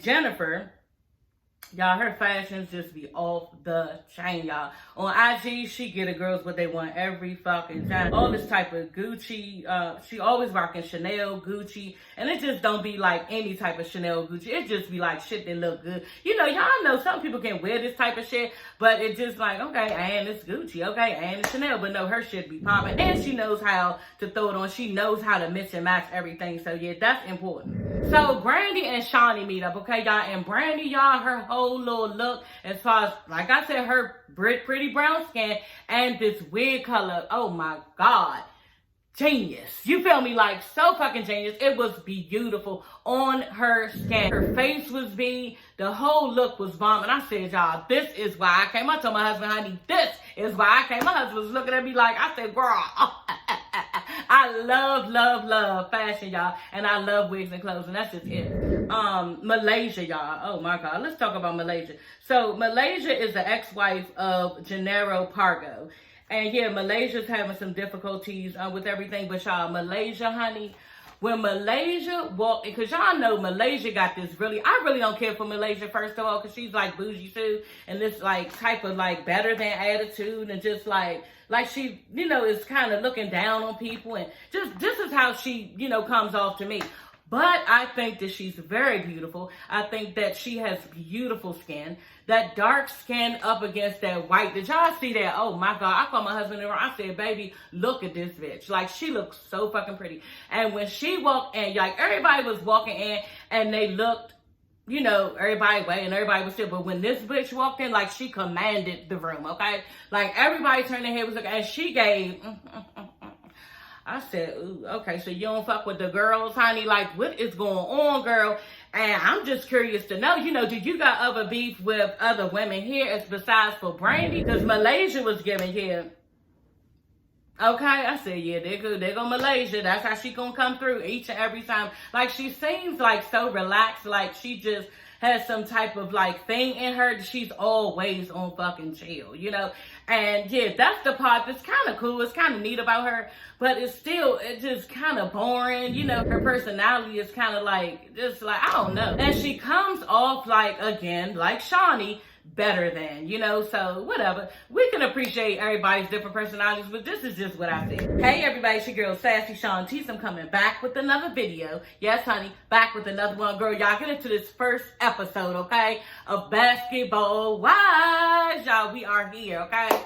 Jennifer, y'all, her fashions just be off the chain, y'all. On IG, she get the girls what they want every fucking time. All this type of Gucci. She always rocking Chanel, Gucci. And it just don't be like any type of Chanel, Gucci. It just be like shit that look good. You know, y'all know some people can wear this type of shit. But it just like, okay, and it's Gucci. Okay, and it's Chanel. But no, her shit be popping. And she knows how to throw it on. She knows how to mix and match everything. So yeah, that's important. So Brandy and Shaunie meet up, okay, y'all. And Brandy, y'all, her whole little look, as far as, like I said, her pretty brown skin and this wig color, oh my God, genius. You feel me? Like, so fucking genius. It was beautiful on her skin. Her face was big. The whole look was bomb. And I said, y'all, this is why I came. I told my husband, honey, this is why I came. My husband was looking at me like, I said, girl, I love fashion, y'all. And I love wigs and clothes. And that's just it. Malaysia, y'all. Oh my God. Let's talk about Malaysia. So Malaysia is the ex-wife of Gennaro Pargo. And yeah, Malaysia's having some difficulties with everything. But y'all, Malaysia, honey, when Malaysia walked, because y'all know Malaysia got this I really don't care for Malaysia, first of all, because she's like bougie too. And this like type of like better than attitude, and just like she, you know, is kind of looking down on people. And just, this is how she, you know, comes off to me. But I think that she's very beautiful. I think that she has beautiful skin. That dark skin up against that white. Did y'all see that? Oh my God. I called my husband around. I said, baby, look at this bitch. Like, she looks so fucking pretty. And when she walked in, like, everybody was walking in and they looked, you know, everybody waiting, everybody was still. But when this bitch walked in, like, she commanded the room, okay? Like, everybody turned their head, was looking, and she gave... I said, ooh, okay, so you don't fuck with the girls, honey? Like, what is going on, girl? And I'm just curious to know, you know, do you got other beef with other women here as besides for Brandy? Because Malaysia was giving here. Okay, I said, yeah, there go Malaysia. That's how she gonna come through each and every time. Like, she seems like so relaxed, like she just has some type of like thing in her. She's always on fucking chill, you know? And yeah, that's the part that's kind of cool. It's kind of neat about her, but it's just kind of boring. You know, her personality is kind of like, just like, I don't know. And she comes off like, again, like Shaunie, better than, you know, so whatever. We can appreciate everybody's different personalities, but this is just what I think. Hey everybody, it's your girl Sassy Shantice. I'm coming back with another video. Yes, honey, back with another one. Girl, y'all get into this first episode, okay, of Basketball Wives. Y'all, we are here, okay?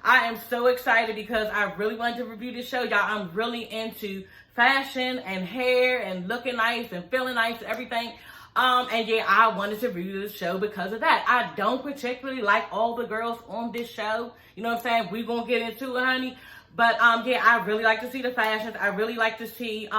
I am so excited because I really wanted to review this show. Y'all, I'm really into fashion and hair and looking nice and feeling nice and everything. And yeah, I wanted to review this show because of that. I don't particularly like all the girls on this show. You know what I'm saying? We're going to get into it, honey. But, yeah, I really like to see the fashions. I really like to see,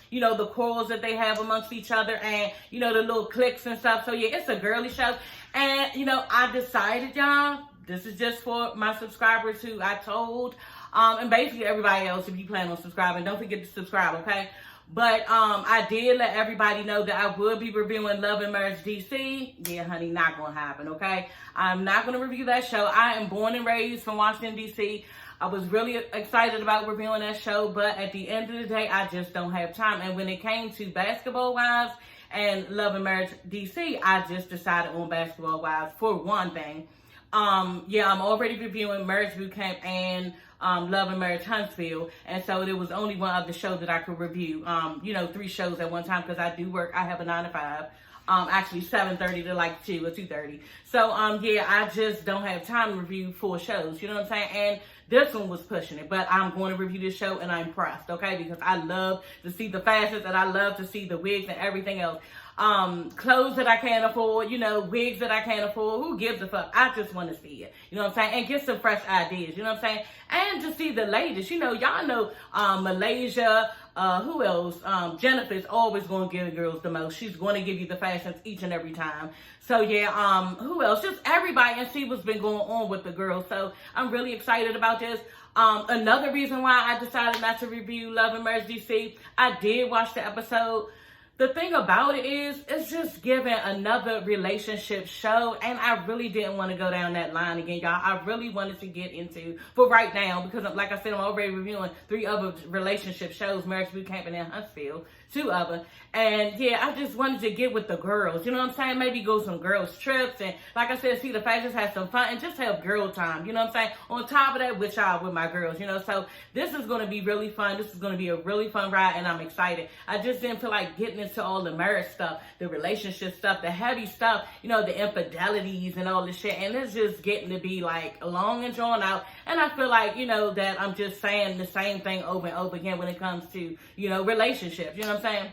you know, the quarrels that they have amongst each other and, you know, the little cliques and stuff. So, yeah, it's a girly show. And, you know, I decided, y'all, this is just for my subscribers who I told, and basically everybody else, if you plan on subscribing, don't forget to subscribe, okay? But I did let everybody know that I would be reviewing Love and Marriage DC. Yeah, honey, not going to happen, okay? I'm not going to review that show. I am born and raised from Washington, D.C. I was really excited about reviewing that show, but at the end of the day, I just don't have time. And when it came to Basketball Wives and Love and Marriage DC, I just decided on Basketball Wives for one thing. Yeah, I'm already reviewing Marriage Bootcamp and Love and Marriage Huntsville, and so there was only one other show that I could review. You know, 3 shows at one time because I do work. I have a 9 to 5. Actually 7:30 to like 2 or 2:30. So yeah, I just don't have time to review 4 shows. You know what I'm saying? And this one was pushing it, but I'm going to review this show and I'm impressed, okay? Because I love to see the fashions and I love to see the wigs and everything else. Clothes that I can't afford, you know, wigs that I can't afford. Who gives a fuck? I just want to see it. You know what I'm saying? And get some fresh ideas. You know what I'm saying? And to see the latest. You know, y'all know Malaysia. Who else? Jennifer's always going to give the girls the most. She's going to give you the fashions each and every time. So yeah, who else? Just everybody, and see what's been going on with the girls. So I'm really excited about this. Another reason why I decided not to review Love and Marriage DC, I did watch the episode. The thing about it is, it's just giving another relationship show, and I really didn't want to go down that line again, y'all. I really wanted to get into, for right now, because like I said, I'm already reviewing 3 other relationship shows, Marriage Bootcamp and then Huntsville. two of them. And yeah, I just wanted to get with the girls, you know what I'm saying? Maybe go some girls trips, and like I said, see the fashions, have some fun, and just have girl time, you know what I'm saying? On top of that, with y'all, with my girls, you know. So this is going to be really fun. This is going to be a really fun ride, and I'm excited. I just didn't feel like getting into all the marriage stuff, the relationship stuff, the heavy stuff, you know, the infidelities and all this shit, and it's just getting to be like long and drawn out. And I feel like, you know, that I'm just saying the same thing over and over again when it comes to, you know, relationships, you know what I'm saying?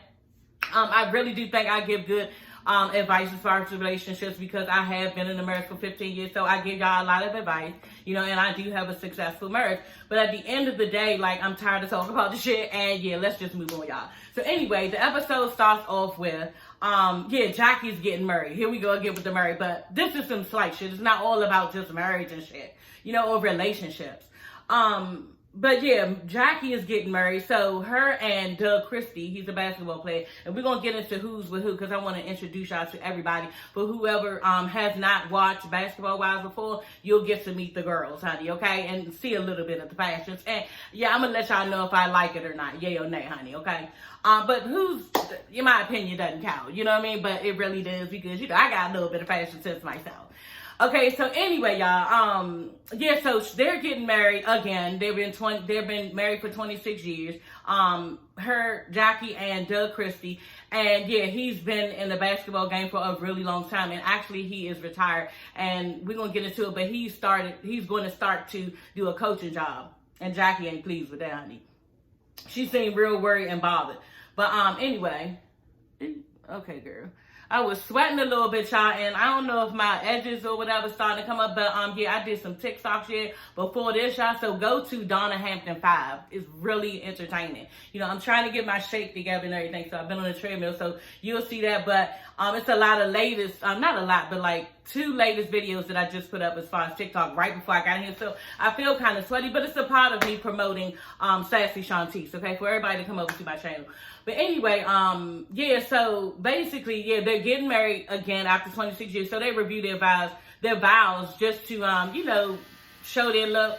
I really do think I give good advice as far as relationships, because I have been in a marriage for 15 years, so I give y'all a lot of advice, you know, and I do have a successful marriage. But at the end of the day, like, I'm tired of talking about the shit, and yeah, let's just move on, y'all. So anyway, the episode starts off with, yeah, Jackie's getting married. Here we go again with the marriage, but this is some slight shit. It's not all about just marriage and shit, you know, or relationships. But yeah, Jackie is getting married. So her and Doug Christie, he's a basketball player, and we're gonna get into who's with who, because I want to introduce y'all to everybody. For whoever has not watched Basketball Wives before, you'll get to meet the girls, honey, okay, and see a little bit of the fashions. And yeah, I'm gonna let y'all know if I like it or not, yay or nay, honey, okay. But who's, in my opinion, doesn't count, you know what I mean? But it really does, because, you know, I got a little bit of fashion sense myself. Okay, so anyway, y'all, yeah, so they're getting married again. They've been married for 26 years. Jackie and Doug Christie, and yeah, he's been in the basketball game for a really long time, and actually he is retired, and we're gonna get into it, but he's going to start to do a coaching job, and Jackie ain't pleased with that, honey. She seemed real worried and bothered. But anyway, okay, girl. I was sweating a little bit, y'all, and I don't know if my edges or whatever starting to come up, but yeah, I did some TikTok shit before this, y'all, so go to Donna Hampton 5. It's really entertaining. You know, I'm trying to get my shape together and everything, so I've been on the treadmill, so you'll see that, but it's a lot of latest, not a lot, but like 2 latest videos that I just put up as far as TikTok right before I got here, so I feel kind of sweaty, but it's a part of me promoting Sassy Shantice, okay, for everybody to come over to my channel. But anyway, yeah, so basically, yeah, they're getting married again after 26 years, so they review their vows just to, you know, show their love.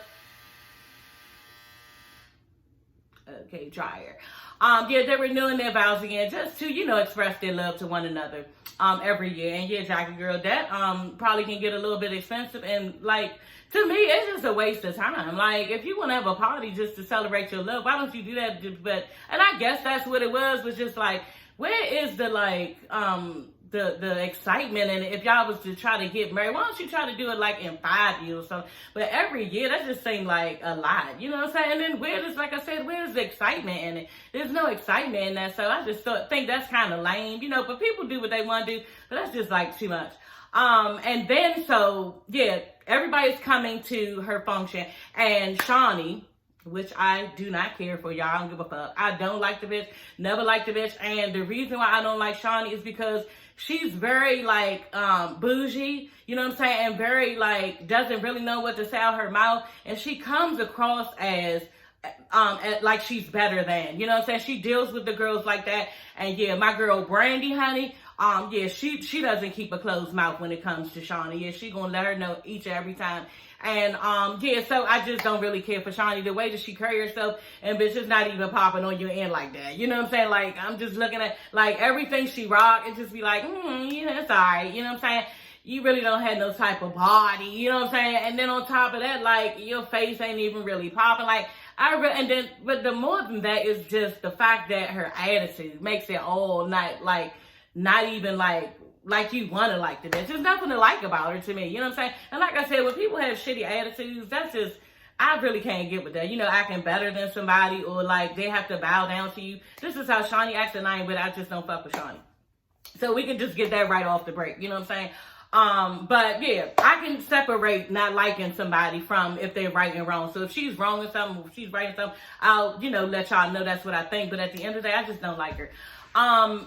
Okay, dryer. Yeah, they're renewing their vows again just to, you know, express their love to one another every year. And yeah, Jackie girl, that probably can get a little bit expensive, and like, to me, it's just a waste of time. Like, if you want to have a party just to celebrate your love, why don't you do that? But, and I guess that's what it was just like, where is the, like, the excitement? And if y'all was to try to get married, why don't you try to do it like in 5 years or something? But every year, that just seemed like a lot, you know what I'm saying? And then where's, like I said, where's the excitement in it? There's no excitement in that, so I just think that's kind of lame, you know, but people do what they want to do, but that's just like too much. And then, so, yeah, everybody's coming to her function, and Shaunie, which I do not care for, y'all, I don't give a fuck. I don't like the bitch, never liked the bitch, and the reason why I don't like Shaunie is because she's very, like, bougie, you know what I'm saying, and very, like, doesn't really know what to say out her mouth, and she comes across as like she's better than, you know what I'm saying, she deals with the girls like that, and yeah, my girl Brandy, honey, yeah, she doesn't keep a closed mouth when it comes to Shaunie. Yeah, she gonna let her know each and every time. And yeah, so I just don't really care for Shaunie. The way that she carry herself, and bitch, is not even popping on your end like that. You know what I'm saying? Like, I'm just looking at like everything she rock and just be like, yeah, it's alright. You know what I'm saying? You really don't have no type of body. You know what I'm saying? And then on top of that, like, your face ain't even really popping. Like, but the more than that is just the fact that her attitude makes it all night, like, not even like you want to like the bitch. There's nothing to like about her to me. You know what I'm saying? And like I said, when people have shitty attitudes, that's just, I really can't get with that. You know, acting better than somebody, or like they have to bow down to you. This is how Shaunie acts, and I just don't fuck with Shaunie. So we can just get that right off the break. You know what I'm saying? But yeah, I can separate not liking somebody from if they're right and wrong. So if she's wrong or something, if she's right or something, I'll, you know, let y'all know that's what I think. But at the end of the day, I just don't like her.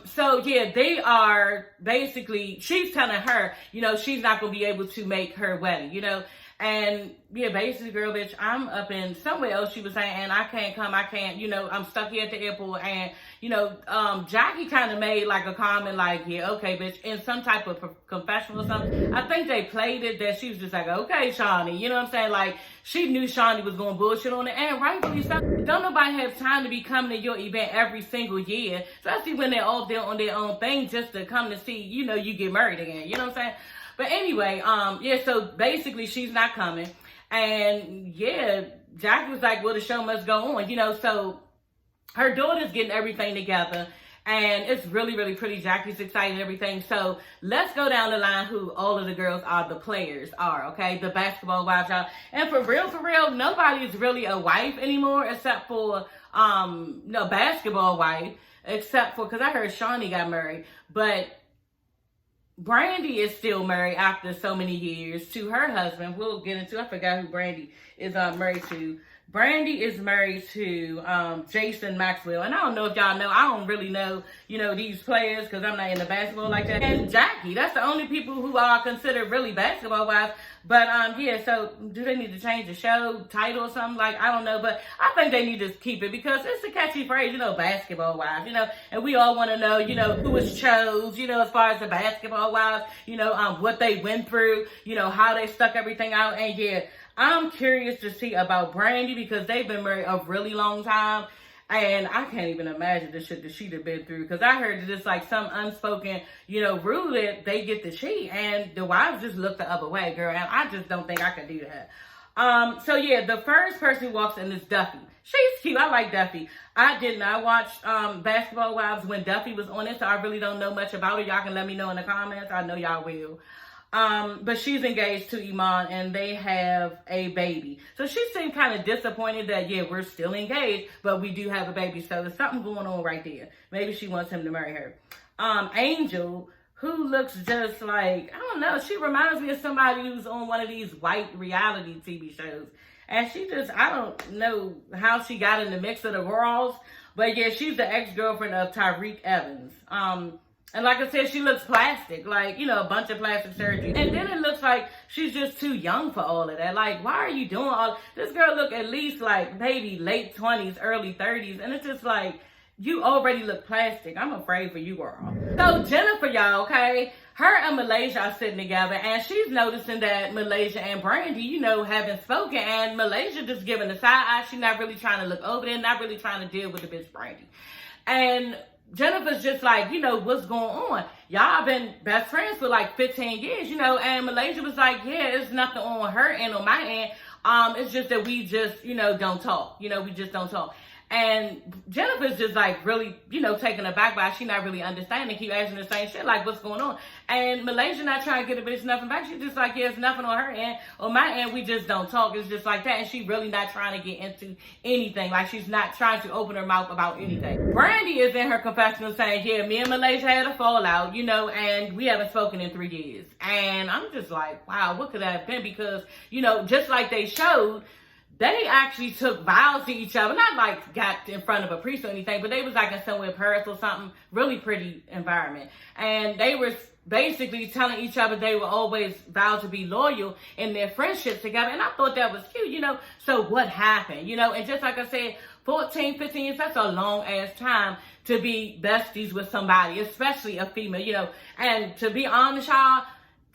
So yeah, they are basically, she's telling her, you know, she's not going to be able to make her wedding, you know, And yeah, basically, girl, bitch, I'm up in somewhere else, she was saying, and I can't come, I can't, I'm stuck here at the airport. And, Jackie kind of made like a comment like, yeah, okay, bitch, in some type of confessional or something. I think they played it that she was just like, okay, Shaunie, you know what I'm saying? Like, she knew Shaunie was going bullshit on it, and rightfully so. Don't nobody have time to be coming to your event every single year, especially when they're all there on their own thing, just to come to see, you get married again, you know what I'm saying? But anyway, so basically she's not coming. And yeah, Jackie was like, well, the show must go on, so her daughter's getting everything together. And it's really, really pretty. Jackie's excited and everything. So let's go down the line who all of the girls are, the players are, okay? The basketball wives, y'all. And for real, nobody is really a wife anymore except for, no, basketball wife. Except for, because I heard Shaunie got married. But Brandy is still married after so many years to her husband. We'll get into, I forgot who Brandy is married to. Brandy is married to Jason Maxwell. And I don't know if y'all know, I don't really know, these players because I'm not into basketball like that. And Jackie, that's the only people who are considered really basketball wives. But so do they need to change the show title or something? Like, I don't know. But I think they need to keep it because it's a catchy phrase, basketball wives, and we all want to know, who was chose, as far as the basketball wives, what they went through, how they stuck everything out. And yeah, I'm curious to see about Brandy because they've been married a really long time. And I can't even imagine the shit that she'd have been through. Because I heard that it's like some unspoken, rule that they get to cheat. And the wives just look the other way, girl. And I just don't think I could do that. So yeah, the first person who walks in is Duffy. She's cute. I like Duffy. I did not watch Basketball Wives when Duffy was on it. So I really don't know much about her. Y'all can let me know in the comments. I know y'all will. But she's engaged to Iman and they have a baby. So she seemed kind of disappointed that, yeah, we're still engaged, but we do have a baby. So there's something going on right there. Maybe she wants him to marry her. Angel, who looks just like, I don't know, she reminds me of somebody who's on one of these white reality TV shows. And she just, I don't know how she got in the mix of the girls, but yeah, she's the ex-girlfriend of Tyreke Evans. And like I said, she looks plastic, like, a bunch of plastic surgery. And then it looks like she's just too young for all of that. Like, why are you doing all this? Girl look at least like maybe late 20s, early 30s. And it's just like, you already look plastic. I'm afraid for you, girl. So Jennifer, y'all, okay? Her and Malaysia are sitting together and she's noticing that Malaysia and Brandy, haven't spoken. And Malaysia just giving the side eye. She's not really trying to look over there, not really trying to deal with the bitch Brandy. And Jennifer's just like, what's going on? Y'all been best friends for like 15 years, and Malaysia was like, yeah, it's nothing on her end, on my end. It's just that we just, don't talk. We just don't talk. And Jennifer's just like really, taken aback by it. She not really understanding. Keep asking the same shit, like what's going on. And Malaysia not trying to get a bitch nothing back. She's just like, yeah, it's nothing on her end. On my end, we just don't talk. It's just like that. And she really not trying to get into anything. Like she's not trying to open her mouth about anything. Brandy is in her confessional saying, yeah, me and Malaysia had a fallout, and we haven't spoken in 3 years. And I'm just like, wow, what could that have been? Because, just like they showed, they actually took vows to each other. Not like got in front of a priest or anything, but they was like in somewhere Paris or something. Really pretty environment. And they were basically telling each other they will always vow to be loyal in their friendships together. And I thought that was cute, So what happened? And just like I said, 14, 15 years, that's a long ass time to be besties with somebody, especially a female, And to be honest, y'all,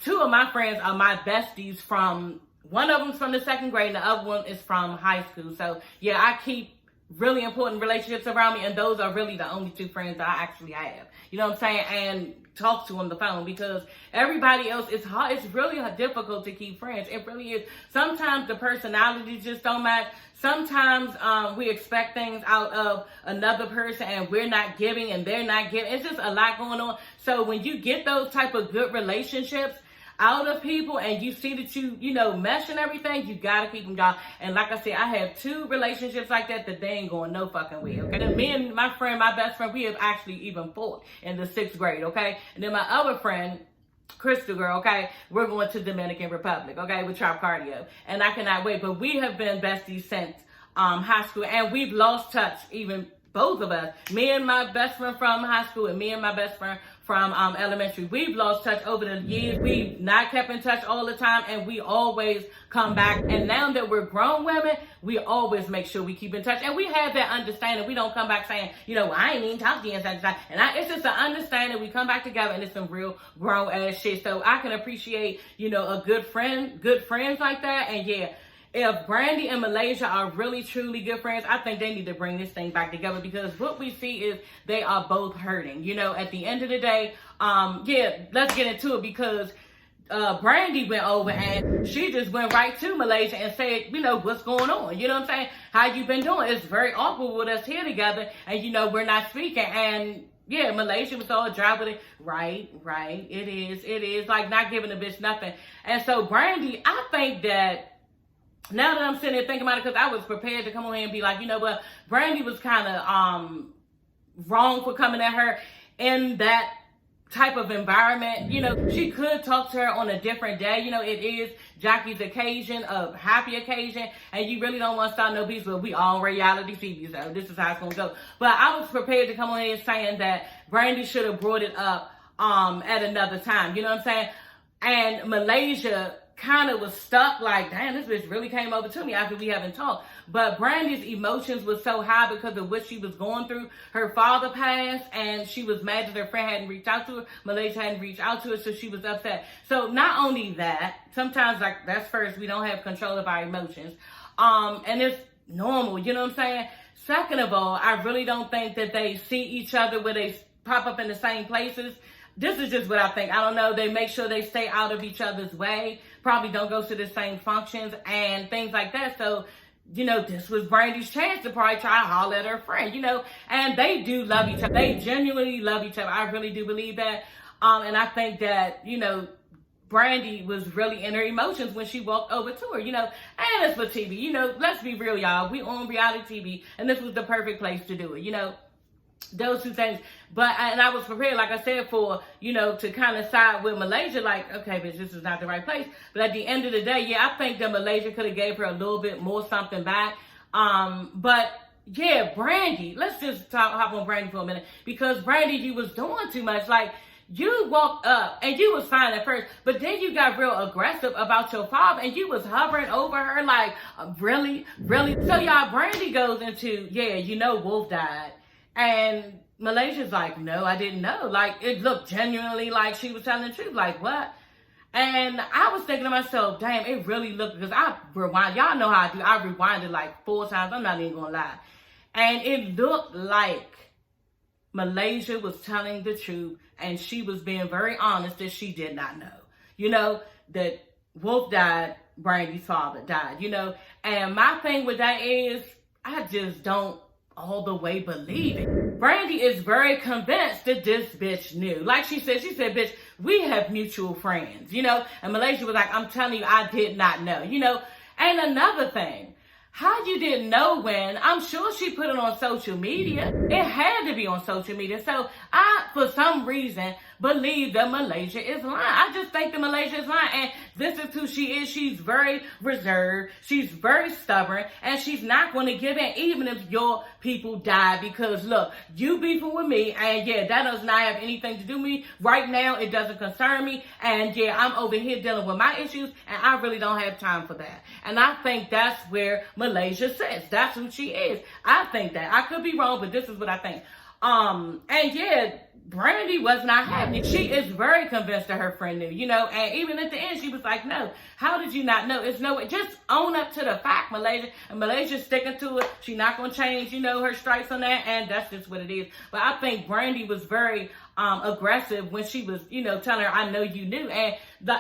2 of my friends are my besties from, one of them's from the 2nd grade and the other one is from high school. So yeah, I keep really important relationships around me and those are really the only 2 friends that I actually have. You know what I'm saying? And talk to on the phone because everybody else, it's hard. It's really difficult to keep friends. It really is. Sometimes the personalities just don't match. Sometimes we expect things out of another person and we're not giving and they're not giving. It's just a lot going on. So when you get those type of good relationships out of people and you see that you mesh and everything, you gotta keep them, y'all. And like I said, I have 2 relationships like that they ain't going no fucking way, okay? And me and my friend, my best friend, we have actually even fought in the 6th grade, okay? And then my other friend, Crystal girl, okay, we're going to Dominican Republic, okay, with Trop Cardio. And I cannot wait, but we have been besties since high school and we've lost touch, even both of us, me and my best friend from high school and me and my best friend from elementary. We've lost touch over the years. We've not kept in touch all the time, and we always come back. And now that we're grown women, we always make sure we keep in touch. And we have that understanding. We don't come back saying, you know, I ain't even talk to you and such. It's just an understanding. We come back together, and it's some real grown ass shit. So I can appreciate, you know, a good friends like that. And yeah, if Brandy and Malaysia are really truly good friends, I think they need to bring this thing back together, because what we see is they are both hurting. You know, at the end of the day, yeah, let's get into it, because Brandy went over and she just went right to Malaysia and said, you know, what's going on? You know what I'm saying? How you been doing? It's very awkward with us here together, and you know, we're not speaking. And yeah, Malaysia was all dry with it. Right. It is like not giving a bitch nothing. And so Brandy, I think that now that I'm sitting there thinking about it, because I was prepared to come on here and be like, you know what, Brandy was kind of wrong for coming at her in that type of environment. You know, she could talk to her on a different day. You know, it is Jackie's occasion, a happy occasion, and you really don't want to start no beef, but we all reality TV, so this is how it's gonna go. But I was prepared to come on here saying that Brandy should have brought it up at another time. You know what I'm saying? And Malaysia kind of was stuck, like, damn, this bitch really came over to me after we haven't talked. But Brandy's emotions was so high because of what she was going through. Her father passed, and she was mad that her friend hadn't reached out to her. Malaysia hadn't reached out to her, so she was upset. So not only that, sometimes, like, that's first, we don't have control of our emotions. And it's normal, you know what I'm saying? Second of all, I really don't think that they see each other where they pop up in the same places. This is just what I think. I don't know. They make sure they stay out of each other's way. Probably don't go to the same functions and things like that. So, you know, this was Brandy's chance to probably try to holler at her friend, you know. And they do love each other. They genuinely love each other. I really do believe that. And I think that, you know, Brandy was really in her emotions when she walked over to her, you know. And it's for TV. You know, let's be real, y'all. We on reality TV. And this was the perfect place to do it, you know. Those two things. But, and I was prepared, like I said, for, you know, to kind of side with Malaysia, like, okay, bitch, this is not the right place. But at the end of the day, yeah, I think that Malaysia could have gave her a little bit more something back. But yeah, Brandy, let's just hop on Brandy for a minute, because Brandy, you was doing too much. Like, you walked up and you was fine at first, but then you got real aggressive about your father, and you was hovering over her like, really? So y'all, Brandy goes into, yeah, you know, Wolf died. And Malaysia's like, no, I didn't know. Like, it looked genuinely like she was telling the truth. Like, what? And I was thinking to myself, damn, it really looked, because I rewind. Y'all know how I do. I rewinded like 4 times. I'm not even going to lie. And it looked like Malaysia was telling the truth, and she was being very honest that she did not know. You know, that Wolf died, Brandy's father died, you know. And my thing with that is, I just don't all the way believe it. Brandy is very convinced that this bitch knew. Like she said, bitch, we have mutual friends, you know? And Malaysia was like, I'm telling you, I did not know, you know? And another thing, how you didn't know when? I'm sure she put it on social media. It had to be on social media. So I, for some reason, believe that Malaysia is lying. I just think that Malaysia is lying. And this is who she is. She's very reserved. She's very stubborn. And she's not going to give in even if your people die. Because look, you beefing with me. And yeah, that does not have anything to do with me. Right now, it doesn't concern me. And yeah, I'm over here dealing with my issues. And I really don't have time for that. And I think that's where Malaysia sits. That's who she is. I think that. I could be wrong, but this is what I think. And yeah, Brandy was not happy. She is very convinced that her friend knew, you know, and even at the end, she was like, no, how did you not know? It's no way. Just own up to the fact, Malaysia. And Malaysia's sticking to it. She's not going to change, you know, her stripes on that, and that's just what it is. But I think Brandy was very aggressive when she was, you know, telling her, I know you knew. And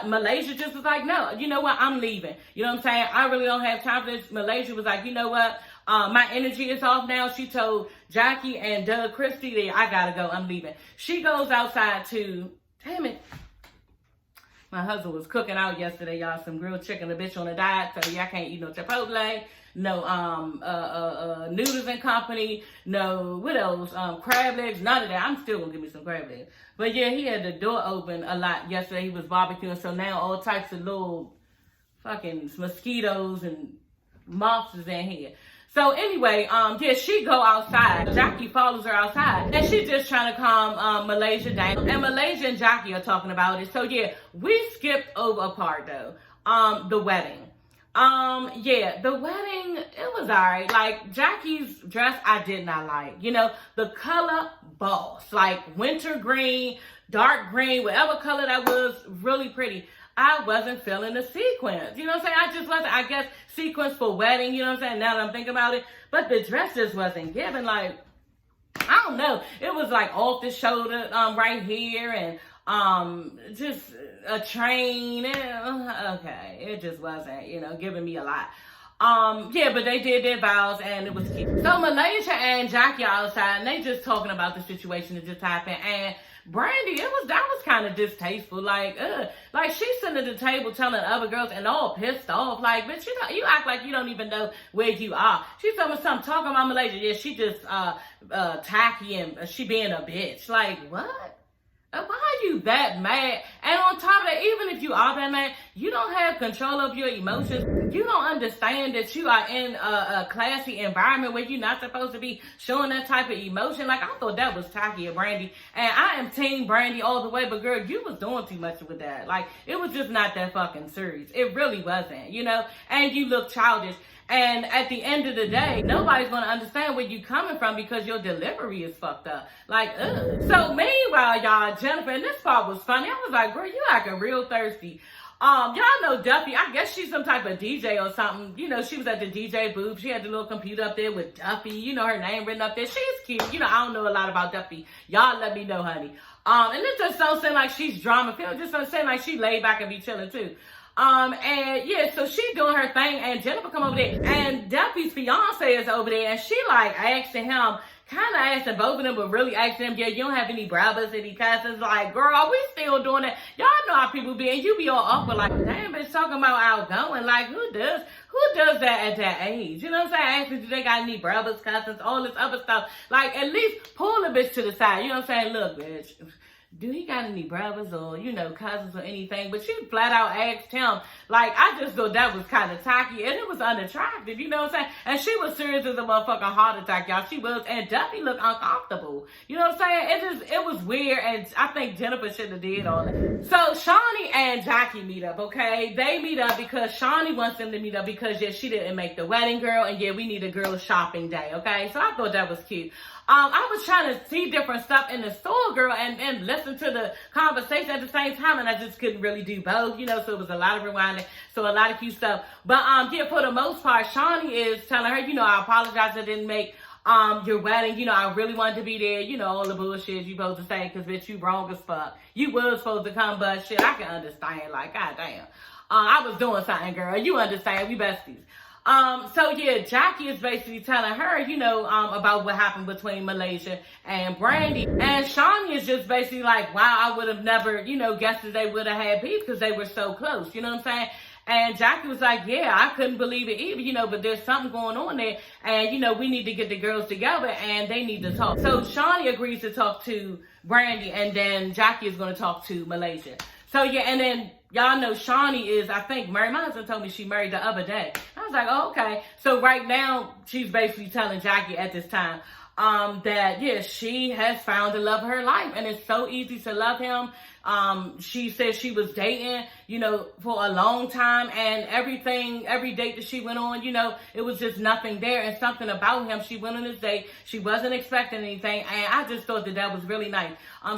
Malaysia just was like, no, you know what? I'm leaving. You know what I'm saying? I really don't have time for this. Malaysia was like, you know what? My energy is off now. She told Jackie and Doug Christie that I gotta go. I'm leaving. She goes outside to, damn it. My husband was cooking out yesterday, y'all, some grilled chicken. The bitch on a diet, so yeah, I can't eat no Chipotle, no Noodles and Company, no, what else? Crab legs, none of that. I'm still gonna give me some crab legs. But yeah, he had the door open a lot yesterday. He was barbecuing, so now all types of little fucking mosquitoes and moths is in here. So anyway, yeah, she go outside. Jackie follows her outside, and she's just trying to calm Malaysia down. And Malaysia and Jackie are talking about it. So yeah, we skipped over a part though. The wedding. Yeah, the wedding, it was alright. Like, Jackie's dress, I did not like. You know, the color, boss. Like, winter green, dark green, whatever color that was, really pretty. I wasn't feeling the sequins. You know what I'm saying? I just wasn't, I guess, sequins for wedding, you know what I'm saying? Now that I'm thinking about it. But the dress just wasn't giving, like, I don't know. It was like off the shoulder, right here, and just a train. Okay, it just wasn't, you know, giving me a lot. Yeah, but they did their vows and it was cute. So Malaysia and Jackie are outside and they just talking about the situation that just happened. And Brandy, that was kind of distasteful. Like she's sitting at the table telling other girls and all pissed off. Like, bitch, you act like you don't even know where you are. She's telling me something, talking about Malaysia. Yeah, she just tacky and she being a bitch. Like, what? Why are you that mad? And on top of that, even if you are that mad, you don't have control of your emotions. You don't understand that you are in a classy environment where you're not supposed to be showing that type of emotion. Like, I thought that was tacky of Brandy. And I am team Brandy all the way, but girl, you was doing too much with that. Like, it was just not that fucking serious. It really wasn't, you know? And you look childish. And at the end of the day, nobody's going to understand where you're coming from because your delivery is fucked up. Like, ugh. So meanwhile, y'all, Jennifer, and this part was funny. I was like, girl, you acting real thirsty. Y'all know Duffy. I guess she's some type of DJ or something. You know, she was at the DJ booth. She had the little computer up there with Duffy. You know, her name written up there. She's cute. You know, I don't know a lot about Duffy. Y'all let me know, honey. And it just don't seem like she's drama filled. It just don't seem like she laid back and be chilling too. And yeah, so she doing her thing and Jennifer come over there and Duffy's fiance is over there and she like asking him, kind of asking both of them, but really asking them, yeah, you don't have any brothers, any cousins. Like, girl, are we still doing that? Y'all know how people be, and you be all awkward like, damn, bitch, talking about outgoing. Like, who does that at that age? You know what I'm saying? Asking, do they got any brothers, cousins, all this other stuff. Like, at least pull the bitch to the side. You know what I'm saying? Look, bitch, do he got any brothers or, you know, cousins or anything? But she flat out asked him. Like, I just thought that was kind of tacky. And it was unattractive, you know what I'm saying? And she was serious as a motherfucking heart attack, y'all. She was. And Duffy looked uncomfortable. You know what I'm saying? It was weird. And I think Jennifer should have did all that. So, Shawnee and Jackie meet up, okay? They meet up because Shawnee wants them to meet up because, yeah, she didn't make the wedding girl. And, yeah, we need a girl shopping day, okay? So, I thought that was cute. I was trying to see different stuff in the store, girl, and listen to the conversation at the same time, and I just couldn't really do both, you know, so it was a lot of rewinding, so a lot of cute stuff. But, yeah, for the most part, Shawnee is telling her, you know, I apologize I didn't make your wedding, you know, I really wanted to be there, you know, all the bullshit you supposed to say, because, bitch, you wrong as fuck. You was supposed to come, but shit, I can understand, like, goddamn. I was doing something, girl. You understand, we besties. So yeah, Jackie is basically telling her, you know, about what happened between Malaysia and Brandy. And Shawnee is just basically like, wow, I would have never, you know, guessed that they would have had beef because they were so close. You know what I'm saying? And Jackie was like, yeah, I couldn't believe it either, you know, but there's something going on there. And, you know, we need to get the girls together and they need to talk. So Shawnee agrees to talk to Brandy and then Jackie is going to talk to Malaysia. So yeah, and then y'all know Shawnee is, I think, married. My husband told me she married the other day. I was like, oh, okay. So right now, she's basically telling Jackie at this time that, yeah, she has found the love of her life. And it's so easy to love him. She said she was dating, you know, for a long time. And every date that she went on, you know, it was just nothing there. And something about him, she went on this date. She wasn't expecting anything. And I just thought that was really nice.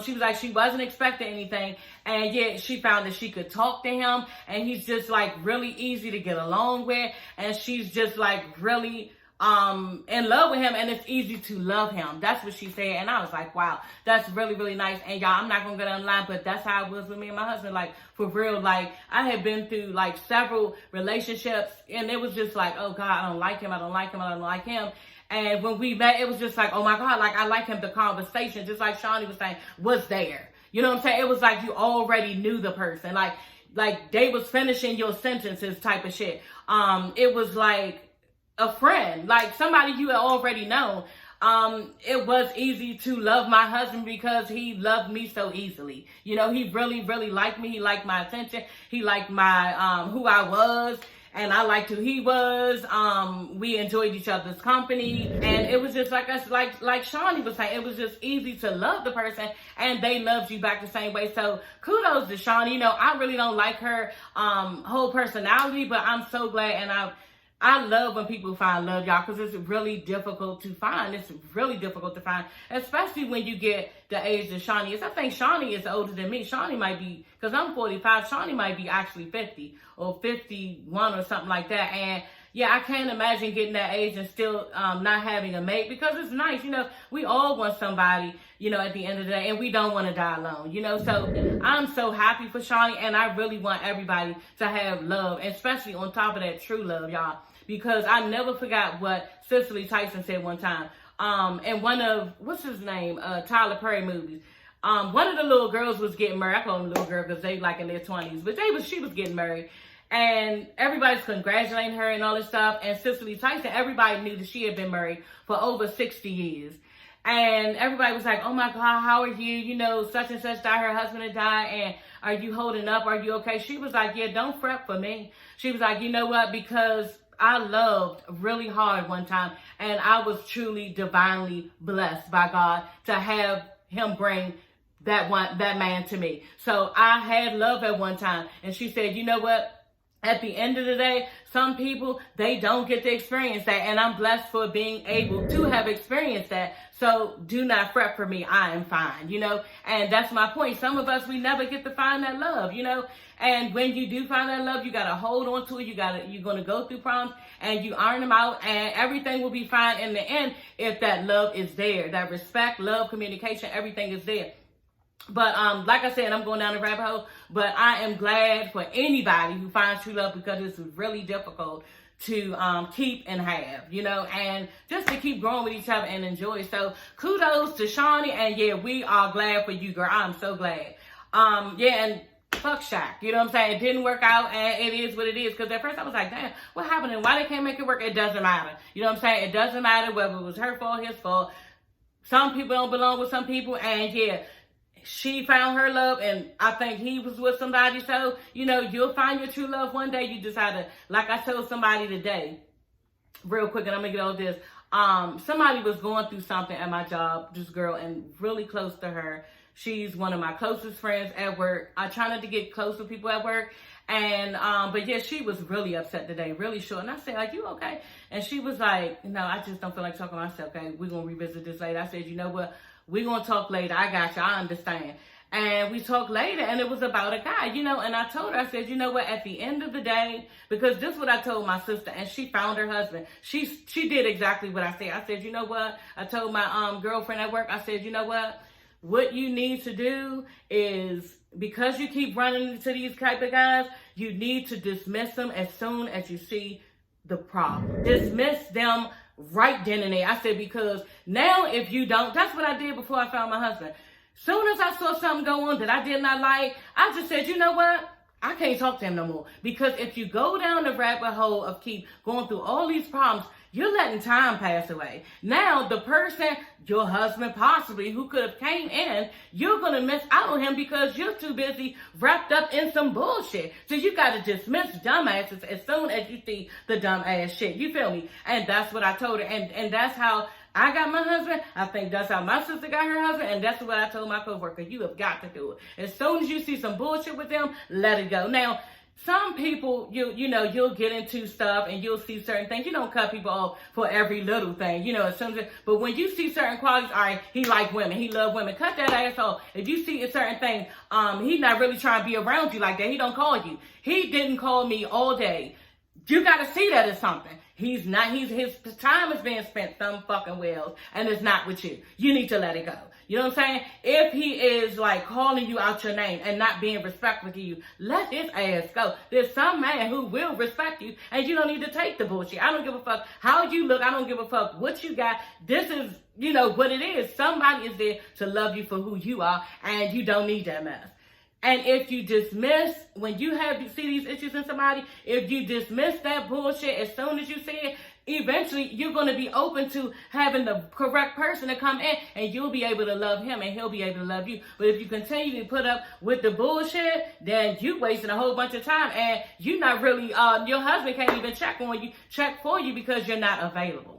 She was like, she wasn't expecting anything. And yet she found that she could talk to him. And he's just like really easy to get along with. And she's just like really in love with him, and it's easy to love him. That's what she said. And I was like, wow, that's really, really nice. And y'all, I'm not gonna get online, but that's how it was with me and my husband. Like, for real, like, I had been through like several relationships, and it was just like, oh God, I don't like him, I don't like him, I don't like him. And when we met, it was just like, oh my God, like, I like him. The conversation, just like Shawnee was saying, was there. You know what I'm saying? It was like you already knew the person. Like they was finishing your sentences type of shit. It was like a friend, like somebody you had already known. It was easy to love my husband because he loved me so easily. You know, he really, really liked me. He liked my attention. He liked my, who I was. and I liked who he was. We enjoyed each other's company, and it was just like us, like Shaunie was saying, it was just easy to love the person, and they loved you back the same way. So kudos to Shaunie. You know, I really don't like her whole personality, but I'm so glad, and I love when people find love, y'all, because it's really difficult to find. It's really difficult to find, especially when you get the age that Shaunie is. I think Shaunie is older than me. Shaunie might be, because I'm 45, Shaunie might be actually 50 or 51 or something like that. And yeah, I can't imagine getting that age and still not having a mate, because it's nice. You know, we all want somebody, you know, at the end of the day, and we don't want to die alone, you know. So I'm so happy for Shaunie, and I really want everybody to have love, especially on top of that true love, y'all. Because I never forgot what Cicely Tyson said one time. In one of, what's his name, Tyler Perry movies. One of the little girls was getting married. I call them little girl because they like in their 20s. But she was getting married. And everybody's congratulating her and all this stuff. And Cicely Tyson, everybody knew that she had been married for over 60 years. And everybody was like, oh my God, how are you? You know, such and such died, her husband had died, and are you holding up? Are you okay? She was like, yeah, don't fret for me. She was like, you know what? Because I loved really hard one time, and I was truly divinely blessed by God to have him bring that man to me. So I had love at one time. And she said, you know what? At the end of the day, some people, they don't get to experience that. And I'm blessed for being able to have experienced that. So do not fret for me. I am fine, you know. And that's my point. Some of us, we never get to find that love, you know. And when you do find that love, you got to hold on to it. You're going to go through problems, and you iron them out, and everything will be fine in the end if that love is there. That respect, love, communication, everything is there. But like I said, I'm going down the rabbit hole, but I am glad for anybody who finds true love, because it's really difficult to keep and have, you know, and just to keep growing with each other and enjoy. So kudos to Shaunie, and yeah, we are glad for you, girl. I'm so glad. Yeah, and fuck Shaq, you know what I'm saying? It didn't work out, and it is what it is. Because at first I was like, damn, what happened and why they can't make it work? It doesn't matter. You know what I'm saying? It doesn't matter whether it was her fault, his fault. Some people don't belong with some people, and yeah, she found her love, and I think he was with somebody. So, you know, you'll find your true love one day. You decide to, like I told somebody today, real quick, and I'm going to get all this. Somebody was going through something at my job, this girl, and really close to her. She's one of my closest friends at work. I try not to get close with people at work. And, but yeah, she was really upset today, really short. And I said, like, you okay? And she was like, no, I just don't feel like talking to myself. Okay, we're going to revisit this later. I said, you know what? We're going to talk later. I got you. I understand. And we talked later, and it was about a guy, you know, and I told her, I said, you know what, at the end of the day, because this is what I told my sister, and she found her husband. She did exactly what I said. I said, you know what? I told my girlfriend at work, I said, you know what you need to do is, because you keep running into these type of guys, you need to dismiss them as soon as you see the problem. Dismiss them right then and there. I said, because now if you don't, that's what I did before I found my husband. Soon as I saw something go on that I did not like, I just said, you know what? I can't talk to him no more. Because if you go down the rabbit hole of keep going through all these problems, you're letting time pass away. Now, the person, your husband possibly, who could have came in, you're going to miss out on him because you're too busy wrapped up in some bullshit. So you got to dismiss dumbasses as soon as you see the dumbass shit. You feel me? And that's what I told her. And that's how I got my husband. I think that's how my sister got her husband. And that's what I told my coworker. You have got to do it. As soon as you see some bullshit with them, let it go. Now, some people, you'll get into stuff and you'll see certain things. You don't cut people off for every little thing, as soon as, but when you see certain qualities, all right, he like women, he love women, cut that ass off. If you see a certain thing, he's not really trying to be around you like that. He don't call you. He didn't call me all day. You got to see that as something. His time is being spent some fucking wells, and it's not with you. You need to let it go. You know what I'm saying? If he is like calling you out your name and not being respectful to you, let his ass go. There's some man who will respect you, and you don't need to take the bullshit. I don't give a fuck how you look. I don't give a fuck what you got. This is, what it is. Somebody is there to love you for who you are, and you don't need that mess. And if you dismiss, when you see these issues in somebody, if you dismiss that bullshit as soon as you see it, eventually you're going to be open to having the correct person to come in, and you'll be able to love him and he'll be able to love you. But if you continue to put up with the bullshit, then you wasting a whole bunch of time, and you're not really, your husband can't even check for you because you're not available.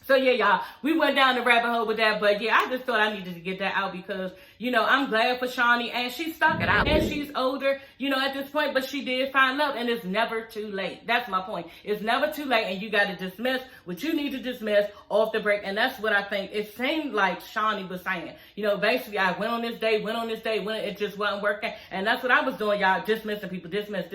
So yeah, y'all, we went down the rabbit hole with that, but yeah, I just thought I needed to get that out because, you know, I'm glad for Shaunie, and she stuck it out, and she's older, you know, at this point, but she did find love, and it's never too late. That's my point. It's never too late, and you got to dismiss what you need to dismiss off the break, and that's what I think it seemed like Shaunie was saying. You know, basically, I went on this date, when it just wasn't working, and that's what I was doing, y'all, dismissing people, dismiss,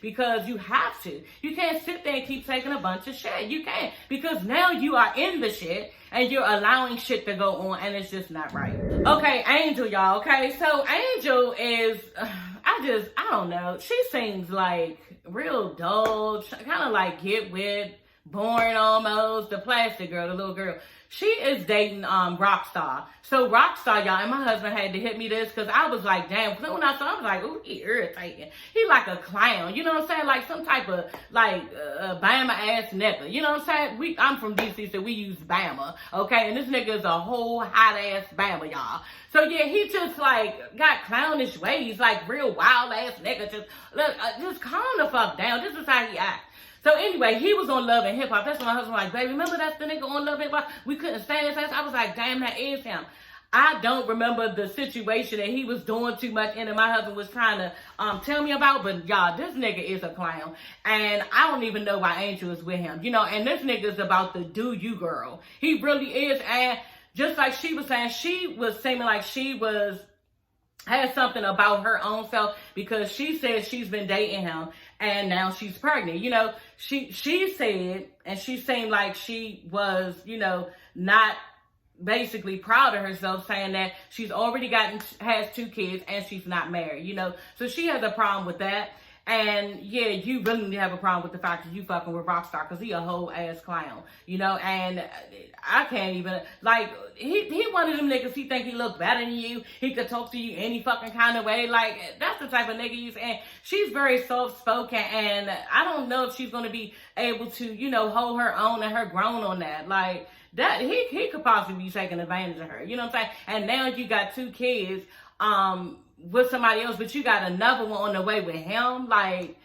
because you have to. You can't sit there and keep taking a bunch of shit. You can't, because now you are in the shit, and you're allowing shit to go on, and it's just not right. Okay, Angel, y'all, okay? So Angel is, I don't know. She seems like real dull, kind of like get with, boring almost. The plastic girl, the little girl. She is dating Rockstar. So Rockstar, y'all, and my husband had to hit me this because I was like, damn. When I saw him, I was like, ooh, he irritating. He like a clown. You know what I'm saying? Like some type of like Bama ass nigga. You know what I'm saying? I'm from DC, so we use Bama. Okay, and this nigga is a whole hot ass Bama, y'all. So yeah, he just like got clownish ways, like real wild ass nigga. Just calm the fuck down. This is how he acts. So anyway, he was on Love and Hip Hop. That's when my husband was like, baby, remember that's the nigga on Love and Hip Hop? We couldn't stand his ass. I was like, damn, that is him. I don't remember the situation that he was doing too much in, and my husband was trying to tell me about, but y'all, this nigga is a clown, and I don't even know why Angel is with him, you know, and this nigga is about the do you girl. He really is, and just like she was saying, she was seeming like she had something about her own self because she said she's been dating him and now she's pregnant. You know, she said, and she seemed like she was, you know, not basically proud of herself, saying that she's already has 2 kids and she's not married, you know. So she has a problem with that. And yeah, you really need to have a problem with the fact that you fucking with Rockstar, because he a whole ass clown, you know. And I can't even, like, he one of them niggas, he think he look better than you, he could talk to you any fucking kind of way. Like, that's the type of nigga he's, and she's very soft-spoken, and I don't know if she's going to be able to, you know, hold her own and her grown on that. Like, that he could possibly be taking advantage of her, you know what I'm saying? And now you got 2 kids, with somebody else, but you got another one on the way with him. Like,